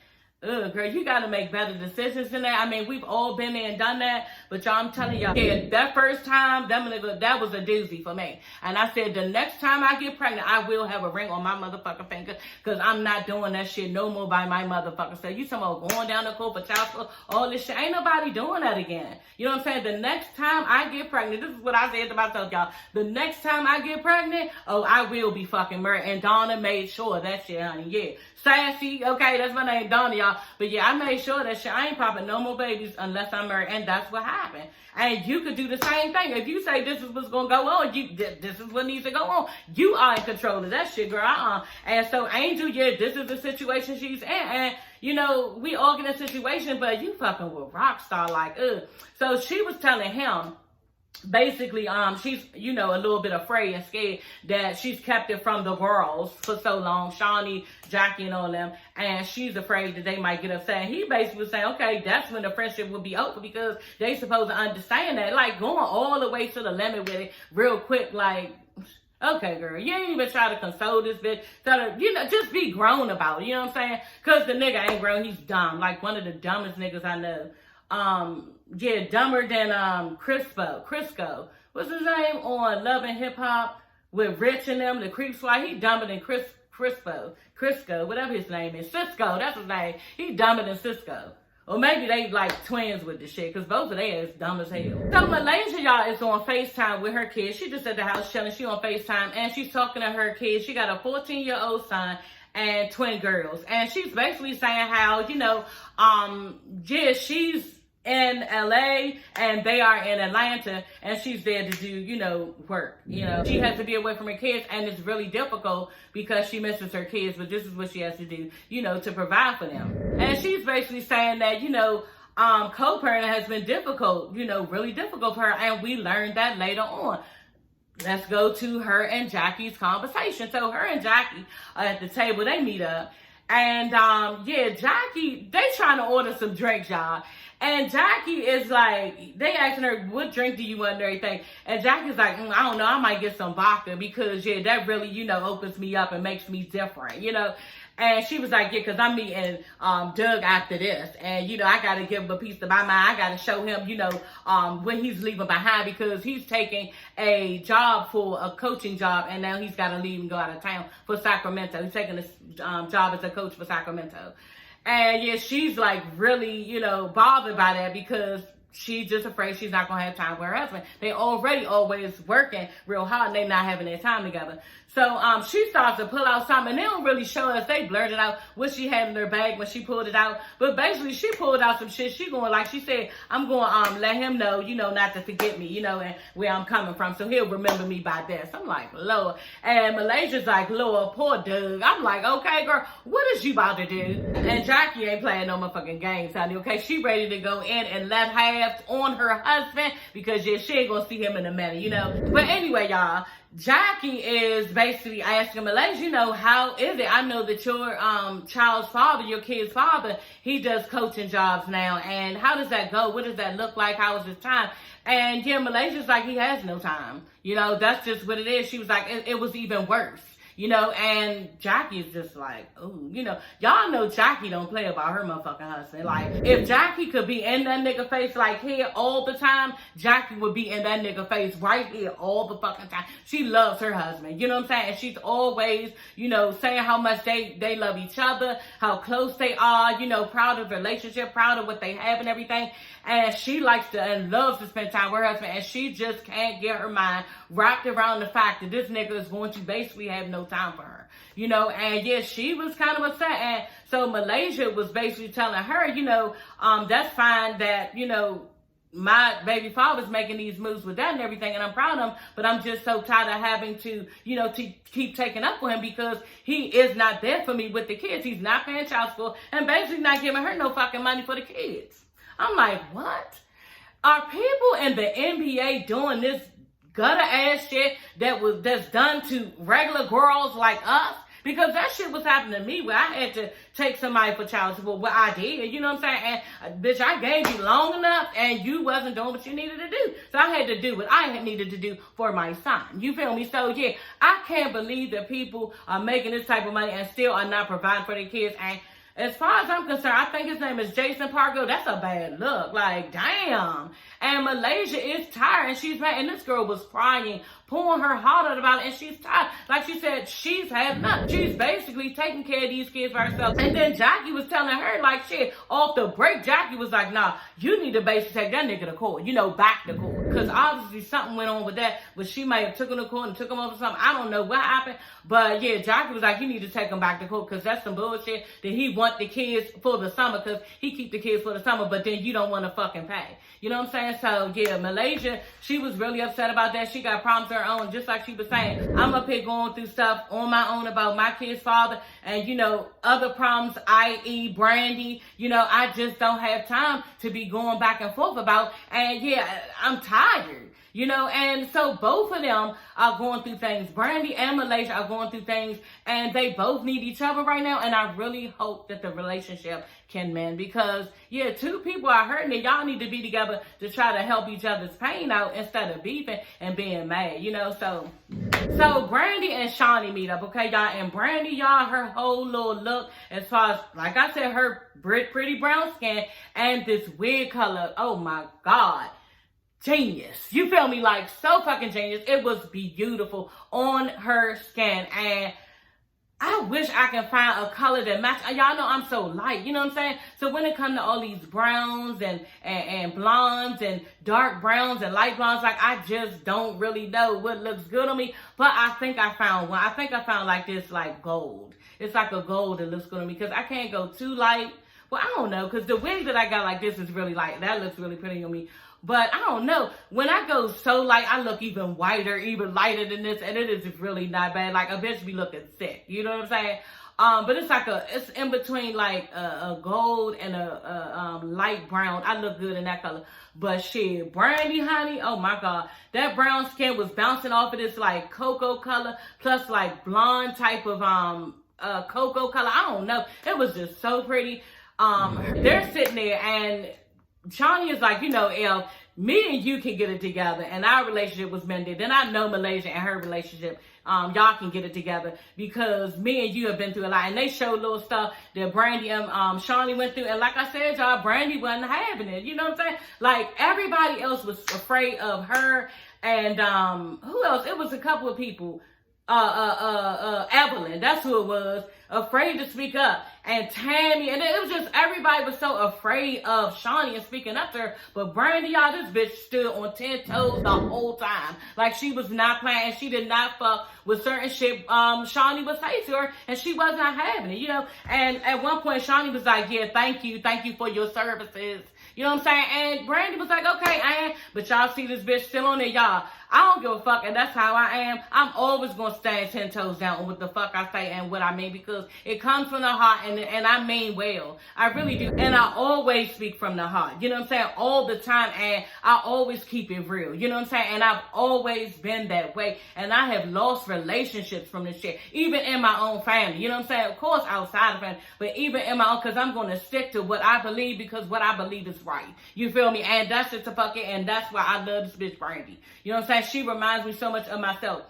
ugh, girl, you got to make better decisions than that. I mean, we've all been there and done that, but y'all, I'm telling y'all, yeah, that first time, that was a doozy for me. And I said, the next time I get pregnant, I will have a ring on my motherfucking finger, because I'm not doing that shit no more by my motherfucker. So you talking about going down the court for child support, all this shit, ain't nobody doing that again. You know what I'm saying? The next time I get pregnant, this is what I said to myself, y'all. The next time I get pregnant, oh, I will be fucking married. And Donna made sure of that shit, honey. Yeah. Sassy, okay, that's my name, Donna, y'all. But yeah, I made sure that shit, I ain't popping no more babies unless I'm married, and that's what happened. And you could do the same thing. If you say this is what's gonna go on, this is what needs to go on. You are in control of that shit, girl. And so Angel, yeah, this is the situation she's in, and you know, we all get in a situation, but you fucking with Rockstar, like, ugh. So she was telling him, basically, she's, you know, a little bit afraid and scared that she's kept it from the girls for so long, Shaunie, Jackie, and all them, and she's afraid that they might get upset. And he basically was saying, okay, that's when the friendship will be over, because they supposed to understand that, like, going all the way to the limit with it real quick, like, okay, girl, you ain't even try to console this bitch. You know, just be grown about it, you know what I'm saying? Because the nigga ain't grown, he's dumb, like one of the dumbest niggas I know. Yeah, dumber than Crisco. What's his name on Love and Hip Hop with Rich and them, the Creep Squad? He dumber than Crisco, whatever his name is. Cisco, that's his name. He dumber than Cisco. Or maybe they like twins with the shit, because both of them is dumb as hell. So Malaysia, y'all, is on FaceTime with her kids. She just at the house chilling. She on FaceTime, and she's talking to her kids. She got a 14-year-old son and twin girls. And she's basically saying how, you know, yeah, she's in LA and they are in Atlanta, and she's there to do, you know, work. You know, she has to be away from her kids, and it's really difficult because she misses her kids, but this is what she has to do, you know, to provide for them. And she's basically saying that, you know, co-parenting has been difficult, you know, really difficult for her, and we learned that later on. let's go to her and Jackie's conversation. So her and Jackie are at the table, they meet up. And yeah, Jackie, they trying to order some drinks, y'all. And Jackie is like, they asking her, what drink do you want and everything? And Jackie's like, I don't know, I might get some vodka because, yeah, that really, you know, opens me up and makes me different, you know? And she was like, yeah, because I'm meeting Doug after this. And, you know, I got to give him a piece of my mind. I got to show him, you know, what he's leaving behind because he's taking a job for a coaching job. And now he's got to leave and go out of town for Sacramento. He's taking this job as a coach for Sacramento. And, yeah, she's, like, really, you know, bothered by that because she's just afraid she's not going to have time with her husband. They already always working real hard and they not having their time together. So she starts to pull out something and they don't really show us. They blurted out what she had in her bag when she pulled it out. But basically she pulled out some shit. She going, like she said, I'm going to let him know, you know, not to forget me, you know, and where I'm coming from. So he'll remember me by this. I'm like, Lord. And Malaysia's like, Lord, poor Doug. I'm like, okay, girl, what is you about to do? And Jackie ain't playing no motherfucking games, honey, okay? She ready to go in and let halves on her husband because, yeah, she ain't going to see him in a minute, you know? But anyway, y'all, Jackie is basically asking Malaysia, you know, how is it? I know that your child's father, your kid's father, he does coaching jobs now. And how does that go? What does that look like? How is his time? And yeah, Malaysia's like, he has no time. You know, that's just what it is. She was like, it was even worse. You know, and Jackie's just like, ooh, you know, y'all know Jackie don't play about her motherfucking husband. Like, if Jackie could be in that nigga face like here all the time, Jackie would be in that nigga face right here all the fucking time. She loves her husband, you know what I'm saying? And she's always, you know, saying how much they love each other, how close they are, you know, proud of the relationship, proud of what they have and everything. And she likes to and loves to spend time with her husband. And she just can't get her mind wrapped around the fact that this nigga is going to basically have no time for her. You know, and yeah, she was kind of upset. And so Malaysia was basically telling her, you know, that's fine that, you know, my baby father's making these moves with that and everything, and I'm proud of him, but I'm just so tired of having to, you know, to keep taking up for him because he is not there for me with the kids. He's not paying child support and basically not giving her no fucking money for the kids. I'm like, what? Are people in the NBA doing this gutter ass shit that's done to regular girls like us? Because that shit was happening to me where I had to take somebody for child support. Well, I did, you know what I'm saying? And bitch, I gave you long enough and you wasn't doing what you needed to do. So I had to do what I needed to do for my son. You feel me? So yeah, I can't believe that people are making this type of money and still are not providing for their kids. And as far as I'm concerned, I think his name is Jason Pargo. That's a bad look. Like, damn. And Malaysia is tired and she's mad. And this girl was crying, pouring her heart out about it. And she's tired. Like she said, she's had enough. She's basically taking care of these kids by herself. And then Jackie was telling her, like, shit, off the break, Jackie was like, nah, you need to basically take that nigga to court. You know, back to court. Because obviously something went on with that. But she might have took him to court and took him over something. I don't know what happened. But yeah, Jackie was like, you need to take him back to court because that's some bullshit that he want the kids for the summer because he keep the kids for the summer, but then you don't want to fucking pay. You know what I'm saying? So yeah, Malaysia, she was really upset about that. She got problems of her own, just like she was saying. I'm up here going through stuff on my own about my kid's father and, you know, other problems, i.e. Brandy. You know, I just don't have time to be going back and forth about. And yeah, I'm tired. You know, and so both of them are going through things. Brandy and Malaysia are going through things, and they both need each other right now. And I really hope that the relationship can mend because, yeah, two people are hurting, and y'all need to be together to try to help each other's pain out instead of beefing and being mad, you know. So Brandy and Shawnee meet up, okay, y'all. And Brandy, y'all, her whole little look, as far as, like I said, her pretty brown skin and this wig color, oh my God. Genius. You feel me? Like, so fucking genius. It was beautiful on her skin. And I wish I can find a color that match. Y'all know I'm so light. You know what I'm saying? So when it comes to all these browns and blondes and dark browns and light blondes, like, I just don't really know what looks good on me. But I think I found one. I think I found like this, like gold. It's like a gold that looks good on me because I can't go too light. Well, I don't know, because the wig that I got like this is really light. That looks really pretty on me. But I don't know. When I go so light, I look even whiter, even lighter than this. And it is really not bad. Like, a bitch be looking sick. You know what I'm saying? But it's like it's in between like a gold and a light brown. I look good in that color. But shit, Brandy, honey, oh my God. That brown skin was bouncing off of this like cocoa color plus like blonde type of cocoa color. I don't know. It was just so pretty. They're sitting there and Shaunie is like, if me and you can get it together and our relationship was mended, then I know Malaysia and her relationship, y'all can get it together because me and you have been through a lot. And they showed little stuff that Brandy and Shaunie went through. And like I said, y'all, Brandy wasn't having it. You know what I'm saying? Like everybody else was afraid of her. And who else? It was a couple of people. Evelyn, that's who it was, afraid to speak up, and Tammy, and it was just everybody was so afraid of Shaunie and speaking up to her. But Brandy, y'all, this bitch stood on 10 toes the whole time, like she was not playing. She did not fuck with certain shit Shaunie would say to her, and she was not having it, And at one point, Shaunie was like, "Yeah, thank you for your services." You know what I'm saying? And Brandy was like, "Okay, but y'all see this bitch still on there, y'all. I don't give a fuck, and that's how I am. I'm always gonna stand 10 toes down on what the fuck I say and what I mean because it comes from the heart and I mean well. I really do. And I always speak from the heart. You know what I'm saying? All the time, and I always keep it real. You know what I'm saying? And I've always been that way. And I have lost relationships from this shit, even in my own family. You know what I'm saying? Of course, outside of family, but even in my own, because I'm gonna stick to what I believe because what I believe is right. You feel me? And that's just a fucking, and that's why I love this bitch Brandy. You know what I'm saying? She reminds me so much of myself.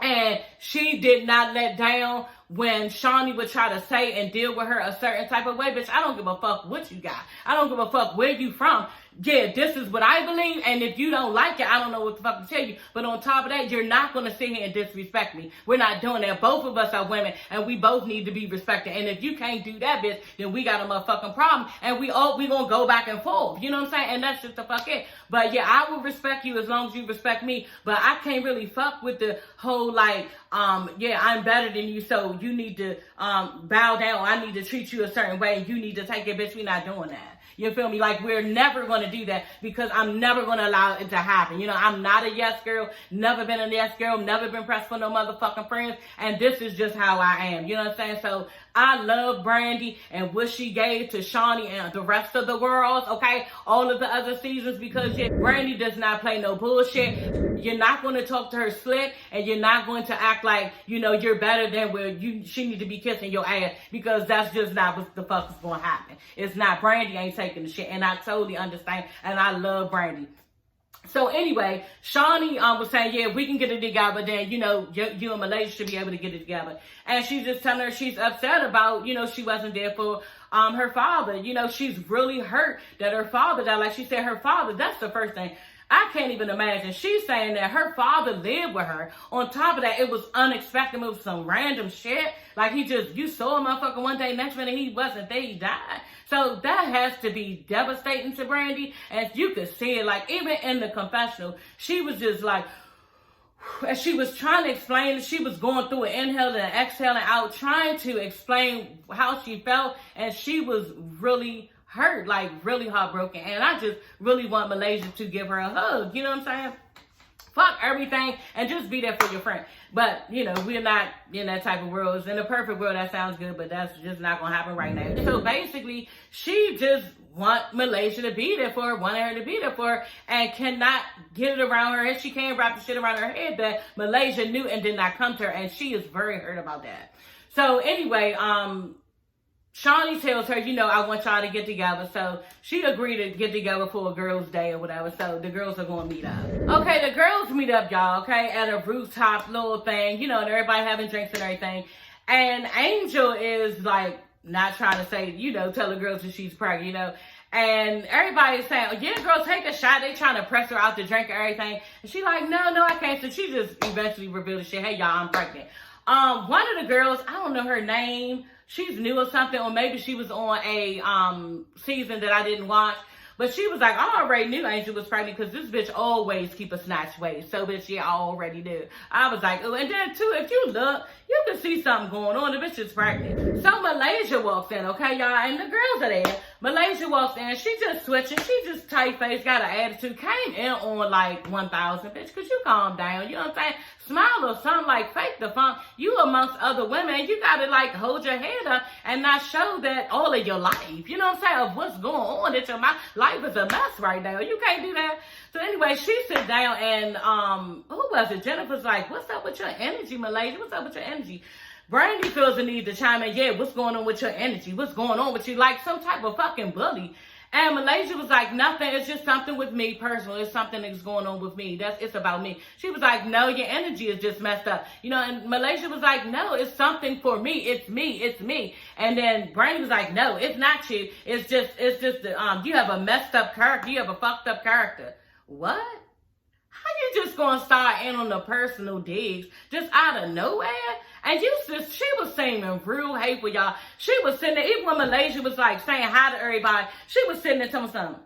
And she did not let down when Shaunie would try to say and deal with her a certain type of way. Bitch, I don't give a fuck what you got. I don't give a fuck where you from. Yeah, this is what I believe, and if you don't like it, I don't know what the fuck to tell you. But on top of that, you're not going to sit here and disrespect me. We're not doing that. Both of us are women, and we both need to be respected. And if you can't do that, bitch, then we got a motherfucking problem, and we going to go back and forth. You know what I'm saying? And that's just the fuck it. But yeah, I will respect you as long as you respect me, but I can't really fuck with the whole, like, yeah, I'm better than you, so you need to bow down. I need to treat you a certain way. You need to take it, bitch. We're not doing that. You feel me? Like, we're never going to do that because I'm never going to allow it to happen. I'm not a yes girl, never been a yes girl, never been pressed for no motherfucking friends, and this is just how I am. You know what I'm saying? So I love Brandy and what she gave to Shaunie and the rest of the world, okay? All of the other seasons, because yeah, Brandy does not play no bullshit. You're not going to talk to her slick, and you're not going to act like, you're better than where she need to be kissing your ass, because that's just not what the fuck is going to happen. It's not. Brandy ain't taking the shit, and I totally understand, and I love Brandy. So anyway, Shaunie was saying, yeah, we can get it together, then, you and Malaysia should be able to get it together. And she's just telling her she's upset about, she wasn't there for her father. She's really hurt that her father died. Like she said, her father, that's the first thing. I can't even imagine. She's saying that her father lived with her. On top of that, it was unexpected. It was some random shit. Like you saw a motherfucker one day, next minute he wasn't there, he died. So that has to be devastating to Brandy. And you could see it, like even in the confessional, she was just like, as she was trying to explain, she was going through it, inhaling and exhaling out, trying to explain how she felt. And she was really hurt, like really heartbroken. And I just really want Malaysia to give her a hug. You know what I'm saying? Fuck everything and just be there for your friend. But, we're not in that type of world. In a perfect world, that sounds good, but that's just not going to happen right now. So basically, she just want Malaysia to be there for her, wanted her to be there for her, and cannot get it around her head. She can't wrap the shit around her head that Malaysia knew and did not come to her, and she is very hurt about that. So anyway, Shaunie tells her, I want y'all to get together. So she agreed to get together for a girls' day or whatever. So the girls are going to meet up. Okay, the girls meet up, y'all, okay, at a rooftop little thing, and everybody having drinks and everything. And Angel is, like, not trying to say, tell the girls that she's pregnant, And everybody's saying, yeah, girl, take a shot. They trying to press her out to drink and everything. And she like, no, I can't. So she just eventually revealed the shit. Hey, y'all, I'm pregnant. One of the girls, I don't know her name. She's new or something, or maybe she was on a season that I didn't watch. But she was like, I already knew Angel was pregnant because this bitch always keep a snatch waist. So, bitch, yeah, I already knew. I was like, oh, and then, too, if you look, you can see something going on. The bitch is pregnant. So, Malaysia walks in, okay, y'all? And the girls are there. Malaysia walks in, she just switching, she just tight-faced, got an attitude, came in on like 1,000, bitch, could you calm down, you know what I'm saying? Smile or something, like fake the funk. You amongst other women, you gotta like hold your head up and not show that all of your life, you know what I'm saying, of what's going on, that your life is a mess right now. You can't do that. So anyway, she sit down and who was it? Jennifer's like, what's up with your energy, Malaysia? What's up with your energy? Brandy feels the need to chime in. Yeah, what's going on with your energy? What's going on with you? Like some type of fucking bully. And Malaysia was like, nothing. It's just something with me personally. It's something that's going on with me. It's about me. She was like, no, your energy is just messed up. You know, and Malaysia was like, no, it's something for me. It's me. It's me. And then Brandy was like, no, it's not you. It's just you have a messed up character. You have a fucked up character. What? How you just gonna start in on the personal digs just out of nowhere? And she was saying real hateful, y'all. She was sitting there, even when Malaysia was like saying hi to everybody, she was sitting there telling something.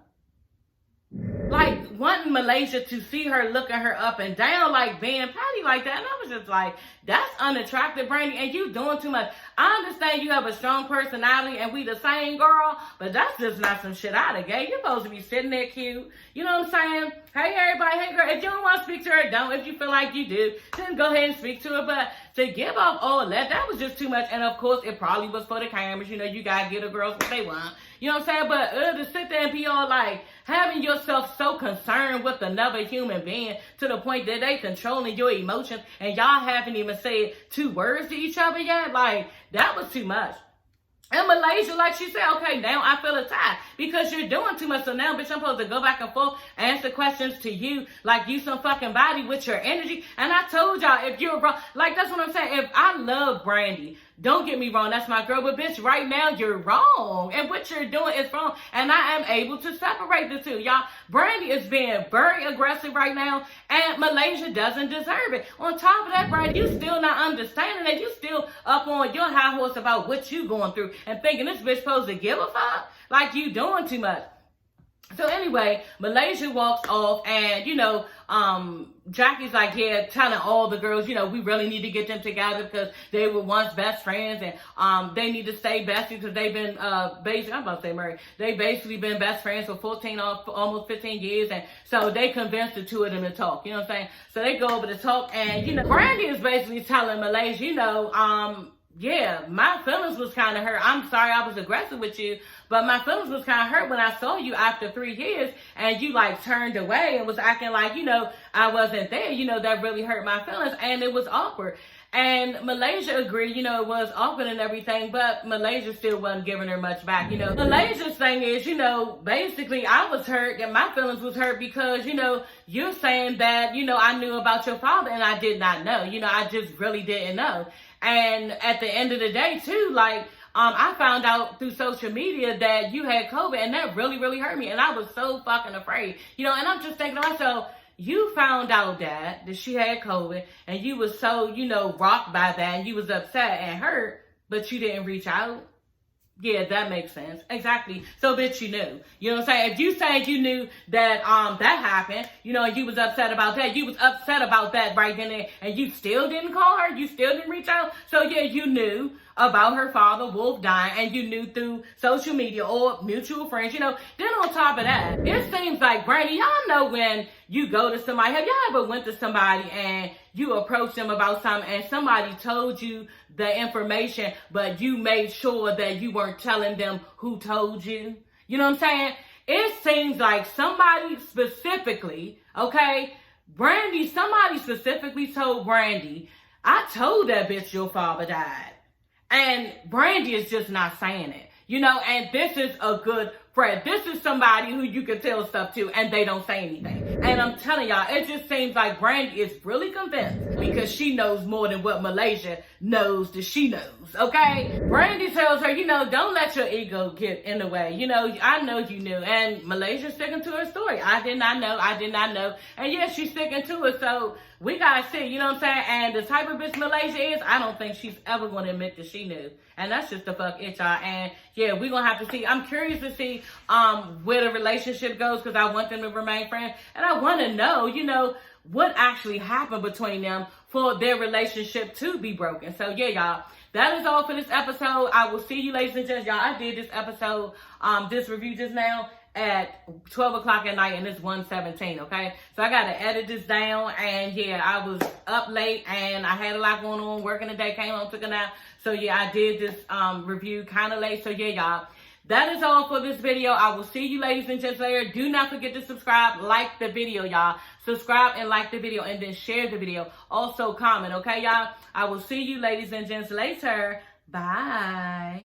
Like wanting Malaysia to see her looking her up and down, like being patty like that. And I was just like, that's unattractive, Brandy, and you doing too much. I understand you have a strong personality and we the same girl, but that's just not some shit out of gay. You're supposed to be sitting there cute. You know what I'm saying? Hey, everybody, hey, girl, if you don't want to speak to her, don't. If you feel like you do, then go ahead and speak to her. But to give off all that was just too much. And, of course, it probably was for the cameras. You know, you got to give the girls what they want. You know what I'm saying? But to sit there and be all like having yourself so concerned with another human being to the point that they controlling your emotions and y'all haven't even said 2 words to each other yet, like, that was too much. And Malaysia, like she said, okay, now I feel attacked because you're doing too much. So now, bitch, I'm supposed to go back and forth, answer questions to you like you some fucking body with your energy. And I told y'all, if you're wrong, like that's what I'm saying. If I love Brandy, don't get me wrong, that's my girl. But bitch, right now you're wrong. And what you're doing is wrong. And I am able to separate the two. Y'all, Brandy is being very aggressive right now. And Malaysia doesn't deserve it. On top of that, Brandy, you still not understanding that. You still up on your high horse about what you going through and thinking this bitch supposed to give a fuck? Like you doing too much. So anyway, Malaysia walks off and, you know, Jackie's like, yeah, telling all the girls, you know, we really need to get them together because they were once best friends and they need to stay besties because they've been basically, I'm about to say married, they basically been best friends for 14 or almost 15 years, and so they convinced the 2 of them to talk, you know what I'm saying? So they go over to talk, and, you know, Brandy is basically telling Malaysia, you know, yeah, my feelings was kind of hurt. I'm sorry I was aggressive with you, but my feelings was kind of hurt when I saw you after 3 years and you like turned away and was acting like, you know, I wasn't there. You know, that really hurt my feelings and it was awkward. And Malaysia agreed, you know, it was awkward and everything, but Malaysia still wasn't giving her much back. You know, Malaysia's thing is, you know, basically I was hurt and my feelings was hurt because, you know, you're saying that, you know, I knew about your father and I did not know. You know, I just really didn't know. And at the end of the day, too, like, I found out through social media that you had COVID, and that really, really hurt me. And I was so fucking afraid, you know, and I'm just thinking to myself, you found out that she had COVID, and you was so, you know, rocked by that, and you was upset and hurt, but you didn't reach out. Yeah, that makes sense. Exactly. So, bitch, you knew. You know what I'm saying? If you said you knew that that happened, you know, and you was upset about that, you was upset about that right then and you still didn't call her, you still didn't reach out. So, yeah, you knew about her father, Wolf, dying, and you knew through social media or mutual friends, you know. Then on top of that, it seems like, Brandy, y'all know when you go to somebody, have y'all ever went to somebody and you approached them about something and somebody told you the information, but you made sure that you weren't telling them who told you? You know what I'm saying? It seems like somebody specifically, okay, Brandy, somebody specifically told Brandy, I told that bitch your father died. And Brandy is just not saying it, you know, and this is a good friend. This is somebody who you can tell stuff to and they don't say anything. And I'm telling y'all, it just seems like Brandy is really convinced because she knows more than what Malaysia knows that she knows, okay? Brandy tells her, you know, don't let your ego get in the way. You know, I know you knew. And Malaysia's sticking to her story. I did not know. And yeah, she's sticking to it. So we gotta see, you know what I'm saying? And the type of bitch Malaysia is, I don't think she's ever gonna admit that she knew. And that's just the fuck it, y'all. And yeah, we're gonna have to see. I'm curious to see where the relationship goes because I want them to remain friends. And I want to know, you know, what actually happened between them for their relationship to be broken. So yeah, y'all, that is all for this episode. I will see you, ladies and gents. Y'all, I did this episode, this review just now at 12 o'clock at night, and it's 1:17, okay? So I got to edit this down, and yeah, I was up late, and I had a lot going on, working today, came home, took a nap. So yeah, I did this review kind of late. So yeah, y'all, that is all for this video. I will see you, ladies and gents, later. Do not forget to subscribe, like the video, y'all. Subscribe and like the video, and then share the video. Also comment, okay, y'all? I will see you, ladies and gents, later. Bye.